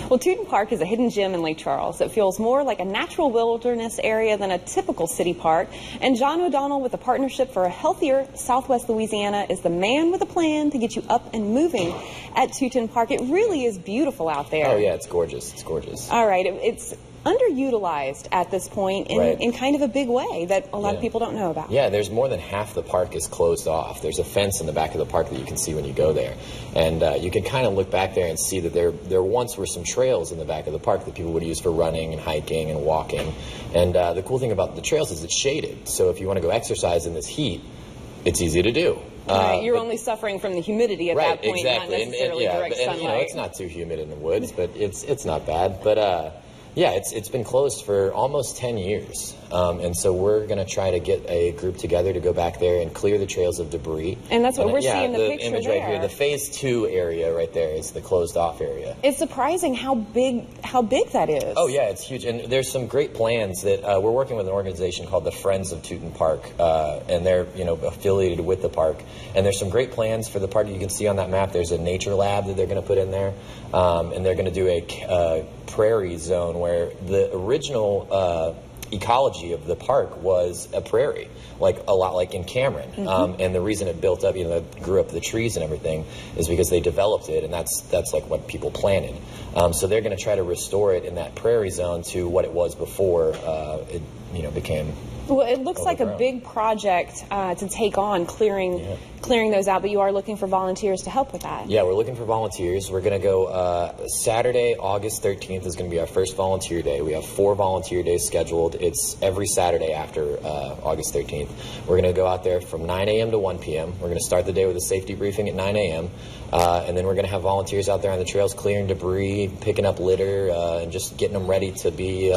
Well, TUTEN Park is a hidden gem in Lake Charles. It feels more like a natural wilderness area than a typical city park. And John O'Donnell with the Partnership for a Healthier Southwest Louisiana is the man with a plan to get you up and moving at TUTEN Park. It really is beautiful out there. Oh, yeah, it's gorgeous. It's gorgeous. All right. It's underutilized at this point in kind of a big way that a lot of people don't know about. Yeah, there's more than half the park is closed off. There's a fence in the back of the park that you can see when you go there. And you can kind of look back there and see that there once were some trails in the back of the park that people would use for running and hiking and walking. And the cool thing about the trails is it's shaded. So if you want to go exercise in this heat, it's easy to do. Right, you're only suffering from the humidity at that point, not necessarily direct sunlight. You know, it's not too humid in the woods, but it's not bad. But yeah, it's been closed for almost 10 years, and so we're going to try to get a group together to go back there and clear the trails of debris. And that's what we're seeing in the picture image there. right here. The Phase 2 area right there is the closed-off area. It's surprising how big that is. Oh, yeah, it's huge. And there's some great plans that we're working with an organization called the Friends of TUTEN Park, and they're affiliated with the park. And there's some great plans for the park. You can see on that map there's a nature lab that they're going to put in there, and they're going to do a prairie zone where the original ecology of the park was a prairie, like a lot like in Cameron. And the reason it built up, grew up the trees and everything, is because they developed it, and that's like what people planted. So they're going to try to restore it in that prairie zone to what it was before it became. Well, it looks like a big project to take on, clearing those out, but you are looking for volunteers to help with that. Yeah, we're looking for volunteers. We're going to go Saturday, August 13th is going to be our first volunteer day. We have 4 volunteer days scheduled. It's every Saturday after August 13th. We're going to go out there from 9 a.m. to 1 p.m. We're going to start the day with a safety briefing at 9 a.m. And then we're going to have volunteers out there on the trails clearing debris, picking up litter, and just getting them ready to be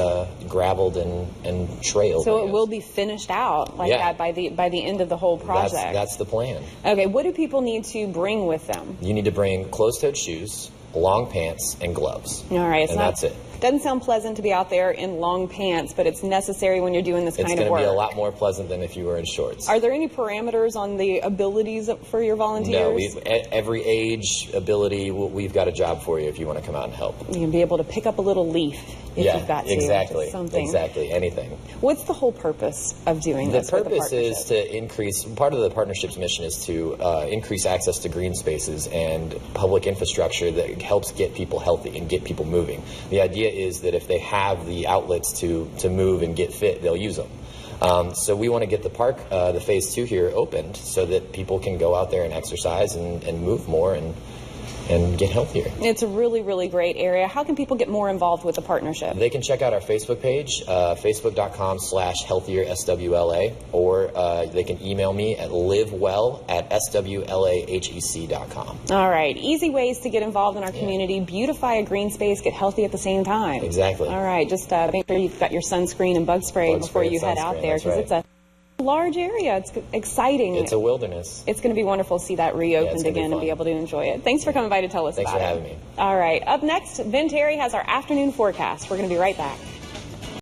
graveled and trailed. So it will be finished out like that by the end of the whole project. That's the plan. Okay, what do people need to bring with them? You need to bring closed-toed shoes, long pants, and gloves. All right, that's it. Doesn't sound pleasant to be out there in long pants, but it's necessary when you're doing this kind of work. It's going to be a lot more pleasant than if you were in shorts. Are there any parameters on the abilities for your volunteers? No, every age, ability, we've got a job for you if you want to come out and help. You can be able to pick up a little leaf if you've got to. Exactly. Something. Exactly, anything. What's the whole purpose of doing this? The purpose is to increase, part of the partnership's mission is to increase access to green spaces and public infrastructure that helps get people healthy and get people moving. The idea is that if they have the outlets to move and get fit, they'll use them. So we want to get the park, the Phase 2 here, opened so that people can go out there and exercise and move more and get healthier. It's a really, really great area. How can people get more involved with the partnership? They can check out our Facebook page, facebook.com/healthierswla, or they can email me at livewell@swlahec.com. All right. Easy ways to get involved in our community, beautify a green space, get healthy at the same time. Exactly. All right. Just make sure you've got your sunscreen and bug spray before you head out there, because it's a large area. It's exciting. It's a wilderness. It's going to be wonderful to see that reopened again and be able to enjoy it. Thanks for coming by to tell us about it. Thanks for having me. All right. Up next, Ben Terry has our afternoon forecast. We're going to be right back.